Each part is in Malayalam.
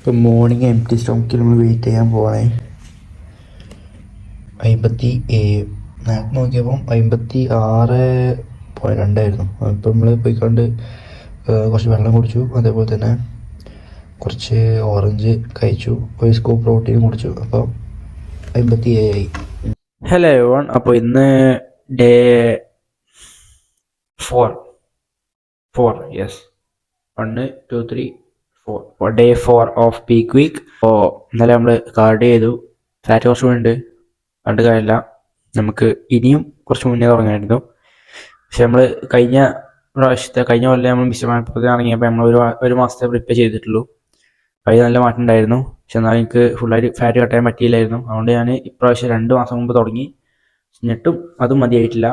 ഇപ്പം മോർണിംഗ് എം ടി സ്റ്റോക്കിൽ നമ്മൾ വെയിറ്റ് ചെയ്യാൻ പോകണേ. 57 നേരത്തെ നോക്കിയപ്പം 56.2 അപ്പം നമ്മൾ പോയിക്കൊണ്ട് കുറച്ച് വെള്ളം കുടിച്ചു, അതേപോലെ തന്നെ കുറച്ച് ഓറഞ്ച് കഴിച്ചു, ഒരു സ്കൂപ്പ് പ്രോട്ടീൻ കുടിച്ചു. അപ്പം 57 ആയി. ഹലോ എവൺ, അപ്പോൾ ഇന്ന് day 4 yes 1 2 3 4 day 4 of peak week. അപ്പോൾ ഇന്നലെ നമ്മൾ കാർഡ് ചെയ്തു. ഫാറ്റ് കുറച്ച് ഉണ്ട്, കണ്ട് കാര്യമില്ല. നമുക്ക് ഇനിയും കുറച്ച് മുന്നേ തുടങ്ങായിരുന്നു. പക്ഷെ നമ്മൾ കഴിഞ്ഞ കൊല്ലം നമ്മൾ മിസ്റ്റർ ഇറങ്ങിയപ്പോൾ നമ്മൾ ഒരു മാസത്തെ പ്രിപ്പയർ ചെയ്തിട്ടുള്ളൂ. അതിൽ നല്ല മാറ്റം ഉണ്ടായിരുന്നു. പക്ഷെ എന്നാൽ എനിക്ക് ഫുള്ളായിട്ട് ഫാറ്റ് കട്ട് ചെയ്യാൻ പറ്റിയില്ലായിരുന്നു. അതുകൊണ്ട് ഞാൻ ഇപ്രാവശ്യം 2 മാസം മുമ്പ് തുടങ്ങി. എന്നിട്ടും അതും മതിയായിട്ടില്ല.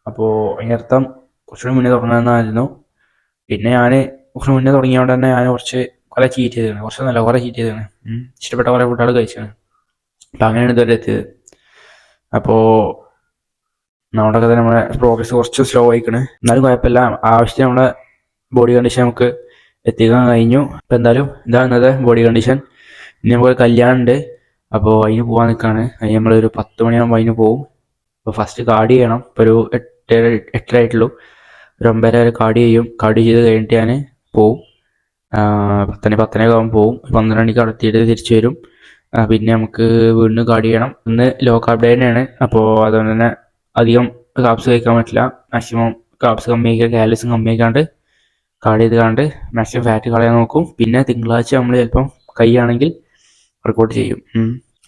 അപ്പോൾ അതിനർത്ഥം കുറച്ചുകൂടി മുന്നേ തുടങ്ങണമെന്നായിരുന്നു. പിന്നെ ഞാൻ കുറച്ച് മുന്നേ തുടങ്ങിയതുകൊണ്ട് തന്നെ ഞാൻ കുറേ ചീറ്റ് ചെയ്തതാണ്. കുറേ ചീറ്റ് ചെയ്തതാണ്. ഇഷ്ടപ്പെട്ട കുറേ ഫുഡുകൾ കഴിച്ചാണ്. അപ്പം അങ്ങനെയാണ് ഇതുവരെ എത്തിയത്. അപ്പോൾ നമ്മുടെയൊക്കെ തന്നെ നമ്മുടെ പ്രോഗ്രസ് കുറച്ച് സ്ലോ ആയിക്കണ്. എന്നാലും കുഴപ്പമില്ല, ആവശ്യത്തിന് നമ്മുടെ ബോഡി കണ്ടീഷൻ നമുക്ക് എത്തിക്കാൻ കഴിഞ്ഞു. ഇപ്പം എന്തായാലും ഇതാണ് ഇന്നത്തെ ബോഡി കണ്ടീഷൻ. ഇനി നമുക്ക് കല്യാണം ഉണ്ട്, അപ്പോൾ അതിന് പോകാൻ നിൽക്കുകയാണ്. അതിന് നമ്മളൊരു 10 മണിയാകുമ്പോൾ അതിന് പോകും. അപ്പോൾ ഫസ്റ്റ് കാർഡ് ചെയ്യണം. ഇപ്പോൾ ഒരു 8 ആയിട്ടുള്ളൂ. ഒരു 9 വരെ കാർഡ് ചെയ്യും. കാർഡ് ചെയ്ത് കഴിഞ്ഞിട്ട് ഞാൻ പോവും. 10 ആകുമ്പോൾ പോവും. 12 മണിക്ക് അടുത്തിട്ട് തിരിച്ചു വരും. പിന്നെ നമുക്ക് വീണ്ടും കാർഡ് ചെയ്യണം. ഇന്ന് ലോ കാർബ് ഡേ തന്നെയാണ്. അപ്പോൾ അതുകൊണ്ട് തന്നെ അധികം കാർബ്സ് കഴിക്കാൻ പറ്റില്ല. മാക്സിമം കാർബ്സ് കമ്മിയാക്കുക, കാലറീസും കമ്മിയാക്കാണ്ട് കാർഡ് ചെയ്ത് കണ്ട് മാക്സിമം ഫാറ്റ് കളയാൻ നോക്കും. പിന്നെ തിങ്കളാഴ്ച നമ്മൾ ചിലപ്പം കൈയാണെങ്കിൽ വർക്കൗട്ട് ചെയ്യും.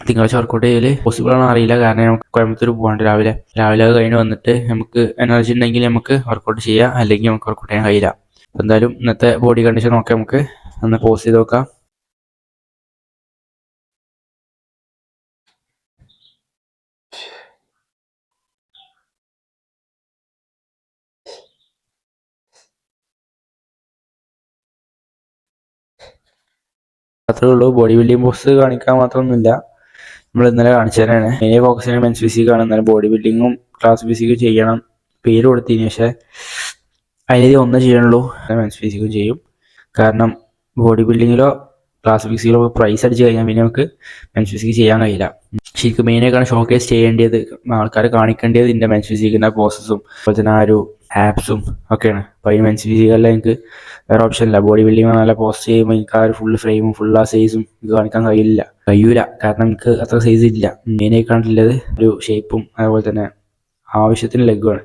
തിങ്കളാഴ്ച വർക്കൗട്ട് ചെയ്യൽ പോസിബിൾ ആണോ അറിയില്ല, കാരണം നമുക്ക് കോയമ്പത്തൂർ പോകാണ്ട് രാവിലെ അത് കഴിഞ്ഞ് വന്നിട്ട് നമുക്ക് എനർജി ഉണ്ടെങ്കിൽ നമുക്ക് വർക്കൗട്ട് ചെയ്യാം, അല്ലെങ്കിൽ നമുക്ക് വർക്കൗട്ട് ചെയ്യാൻ കഴിയില്ല. എന്തായാലും ഇന്നത്തെ ബോഡി കണ്ടീഷൻ നോക്കാം. നമുക്ക് ഒന്ന് പോസ് ചെയ്ത് നോക്കാം. അത്രേ ഉള്ളൂ. ബോഡി ബിൽഡിംഗ് പോസ് കാണിക്കാൻ മാത്രമൊന്നുമില്ല. നമ്മൾ ഇന്നലെ കാണിച്ചു തരാണ്. മെയിൻ ഫോക്കസ് ചെയ്യണം മെൻസ് ഫിസിക്കാണ്. എന്നാലും ബോഡി ബിൽഡിങ്ങും ക്ലാസ് ഫിസിക്കും ചെയ്യണം. പേര് കൊടുത്തതിന് പക്ഷേ അതിൽ ഒന്നേ ചെയ്യണുള്ളൂ, മെൻസ് ഫിസിക്കും ചെയ്യും. കാരണം ബോഡി ബിൽഡിങ്ങിലോ ക്ലാസ് ഫിസിക്കിലോ പ്രൈസ് അടിച്ച് കഴിഞ്ഞാൽ പിന്നെ നമുക്ക് മെൻസ് ഫിസിക്ക് ചെയ്യാൻ കഴിയില്ല. ശരിക്കും മെയിനായിട്ടാണ് ഷോക്കേസ് ചെയ്യേണ്ടത്, ആൾക്കാരെ കാണിക്കേണ്ടത് ഇതിൻ്റെ മെൻസ് ഫിസിക്കിൻ്റെ പ്രോസസ്സും അതുപോലെ തന്നെ ആ ഒരു ആപ്സും ഒക്കെയാണ്. അപ്പോൾ ഈ മെൻസ് ഫിസിക്കല്ല എനിക്ക് വേറെ ഓപ്ഷൻ ഇല്ല. ബോഡി ബിൽഡിങ് നല്ല പോസ്റ്റ് ചെയ്യുമ്പോൾ എനിക്ക് ആ ഒരു ഫുൾ ഫ്രെയിമും ഫുൾ ആ സൈസും ഇത് കാണിക്കാൻ കഴിയൂല. കാരണം എനിക്ക് അത്ര സൈസ് ഇല്ല. മെയിനായി കണ്ടിട്ടുള്ളത് ഒരു ഷേപ്പും അതുപോലെ തന്നെ ആവശ്യത്തിന് ലെഗുമാണ്.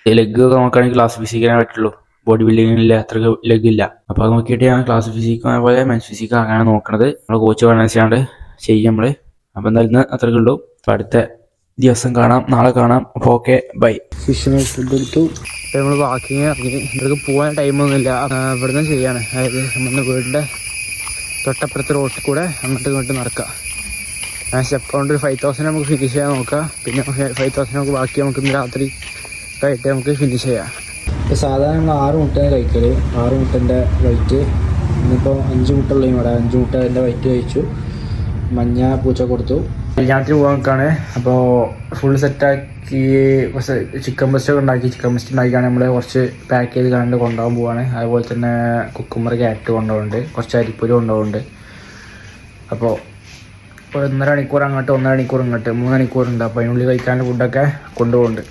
ഈ ലെഗ് ഒക്കെ നോക്കുകയാണെങ്കിൽ ക്ലാസ് ഫിസിക്കിനെ പറ്റുള്ളൂ. ബോഡി ബിൽഡിങ്ങില്ല അത്ര ലെഗ് ഇല്ല. അപ്പോൾ അത് നോക്കിയിട്ട് ഞാൻ ക്ലാസ് ഫിസിക്കും അതുപോലെ മെൻസ് ഫിസിക്കും അങ്ങനെ നോക്കണത്. നമ്മൾ കോച്ച് പറഞ്ഞാണ്ട് ചെയ്യും നമ്മൾ. അപ്പോൾ എന്തായാലും ഇന്ന് അത്രയ്ക്ക് ഉള്ളൂ. അപ്പോൾ അടുത്ത ദിവസം കാണാം, നാളെ കാണാം. അപ്പോൾ ഓക്കെ, ബൈ. ഫിഷിനെ ഫുഡ് എടുത്തു. ഇപ്പോൾ നമ്മൾ വാക്കിങ് ഇറങ്ങി. ഇവർക്ക് പോകാൻ ടൈമൊന്നുമില്ല. ഇവിടുന്ന് ചെയ്യാണ്. അതായത് നമ്മുടെ വീടിൻ്റെ തൊട്ടപ്പുറത്തെ റോഡിൽ കൂടെ അങ്ങോട്ട് ഇങ്ങോട്ട് നടക്കുക. സ്റ്റെപ്പ് കൗണ്ട് ഒരു 5000 നമുക്ക് ഫിനിഷ് ചെയ്യാൻ നോക്കാം. പിന്നെ 5000 നമുക്ക് ബാക്കി നമുക്ക് ഇന്ന് രാത്രി ആയിട്ട് നമുക്ക് ഫിനിഷ് ചെയ്യാം. ഇപ്പോൾ സാധാരണ നമ്മൾ 6 മുട്ടയാണ് കഴിക്കൽ. 6 മുട്ടൻ്റെ വൈറ്റ്. ഇന്നിപ്പോൾ 5 മുട്ട ഉള്ളൂ. ഇവിടെ 5 മുട്ടൻ്റെ വൈറ്റ് കഴിച്ചു. മഞ്ഞ പൂച്ച കൊടുത്തു. കല്യാണത്തിന് പോകാൻ നിൽക്കുകയാണ്. അപ്പോൾ ഫുൾ സെറ്റാക്കി കുറച്ച് ചിക്കൻ ബ്രസ്റ്റൊക്കെ ഉണ്ടാക്കി. ചിക്കൻ ബ്രസ്റ്റ് ഉണ്ടാക്കിയാണ് നമ്മൾ കുറച്ച് പാക്ക് ചെയ്ത് കണ്ട് കൊണ്ടുപോകാൻ പോവാണ്. അതുപോലെ തന്നെ കുക്കുമ്പർ ക്യാരറ്റ് കൊണ്ടുപോകുന്നുണ്ട്, കുറച്ച് അരിപ്പൊരി കൊണ്ടുപോകുന്നുണ്ട്. അപ്പോൾ 1.5 മണിക്കൂർ അങ്ങോട്ട് 1.5 മണിക്കൂർ ഇങ്ങോട്ട് 3 മണിക്കൂറുണ്ട്. അപ്പോൾ അതിനുള്ളിൽ കഴിക്കാനുള്ള ഫുഡൊക്കെ കൊണ്ടുപോകുന്നുണ്ട്.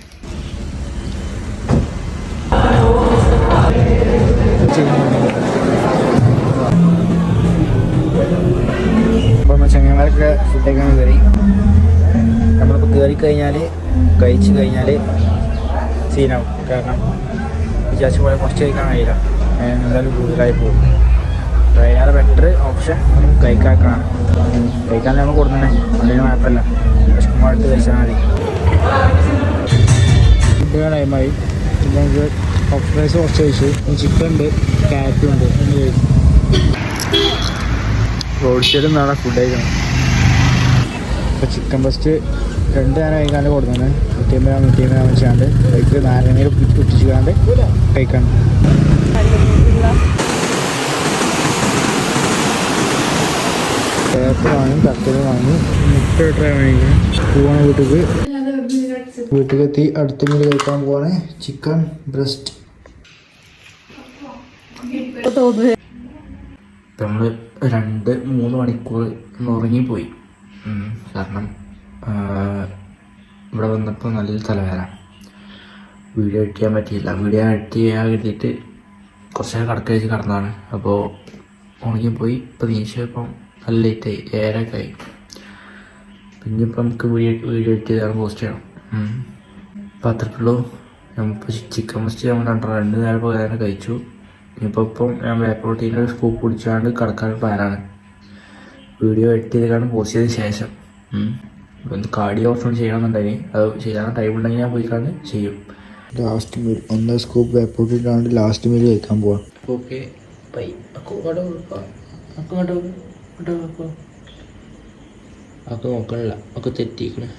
അപ്പോൾ ചങ്ങന്മാരൊക്കെ ഫുഡ് കഴിക്കാൻ കയറി. നമ്മളിപ്പോൾ കഴിച്ച് കഴിഞ്ഞാൽ സീനാവും. കാരണം വിചാരിച്ച പോലെ കുറച്ച് കഴിക്കാൻ കഴിയില്ല, എന്തായാലും കൂടുതലായി പോകും. അതിനാണ് ബെറ്റർ ഓപ്ഷൻ കഴിക്കാൻ നമ്മൾ കൊടുക്കുന്നേ. അതിന് കുഴപ്പമില്ല, വിശക്കുമ്പോഴത്ത് കഴിച്ചാൽ മതി. ഫുഡ് ടൈമായി. പിന്നെ നമുക്ക് ഓപ്ഷൻ റൈസ് കുറച്ച് കഴിച്ചു. ചിക്കൻ ഉണ്ട്, ക്യാരറ്റും ഉണ്ട്, എന്ന് കഴിച്ചു. റോഡ് സൈഡിൽ നിന്നാണ് ഫുഡ് കഴിക്കണം. ഇപ്പോൾ ചിക്കൻ ബ്രസ്റ്റ് 2 നേരം കഴിക്കാണ്ട് കൊടുക്കുന്നത്. 150 ഗ്രാം വെച്ചാണ്ട് കഴിക്ക് നാരങ്ങയിൽ പൊട്ടിച്ചിക്കാണ്ട് കഴിക്കാണ്ട്. പേപ്പർ വാങ്ങി, കത്തൽ വാങ്ങി, മുട്ട ട്രൈ വാങ്ങിക്കണം. പോവാണ് വീട്ടിലെത്തി. അടുത്ത മീൽ കഴിക്കാൻ പോവാണ്. Chicken breast. നമ്മൾ 2-3 മണിക്കൂർ ഉറങ്ങിപ്പോയി. കാരണം ഇവിടെ വന്നപ്പോൾ നല്ല തലവേദന, വീഡിയോ എഡിറ്റ് ചെയ്യാൻ പറ്റിയില്ല. വീഡിയോ എഡിറ്റ് ചെയ്യാൻ വേണ്ടിയിട്ട് കുറച്ച് നേരം കടക്കഴിച്ച് കിടന്നതാണ്. അപ്പോൾ ഉറങ്ങിപ്പോയി. ഇപ്പോൾ നീച്ചപ്പം നല്ല ലേറ്റായി, 7:00 ആയി. പിന്നെ ഇപ്പം നമുക്ക് വീഡിയോ എഡിറ്റ് ചെയ്താണ് പോസ്റ്റ് ചെയ്യണം. അപ്പോൾ അത്രയ്ക്കുള്ളൂ. നമ്മളിപ്പോൾ ചിക്കൻ മസ്റ്റ് നമ്മൾ 2 നേരം പോകാൻ കഴിച്ചു. ഇപ്പം ഞാൻ വേ പ്രോട്ടീൻ്റെ സ്കൂപ്പ് കുടിച്ചാണ്ട് കിടക്കാൻ പ്ലാനാണ്. വീഡിയോ എഡിറ്റ് ചെയ്താണ് പോസ്റ്റ് ചെയ്തതിന് ശേഷം ഒന്ന് കാർഡിയോ ഓപ്ഷൻ ചെയ്യണമെന്നുണ്ടെങ്കിൽ അത് ചെയ്യാൻ ടൈം ഉണ്ടെങ്കിൽ ഞാൻ പോയിക്കാണ്ട് ചെയ്യും. ലാസ്റ്റ് മീൽ 1 സ്കൂപ്പ് വേ പ്രോട്ടീൻ ആണ് ലാസ്റ്റ് മീൽ കഴിക്കാൻ പോവാം. Okay bye. നോക്കണില്ല, ഒക്കെ തെറ്റിക്കണേ.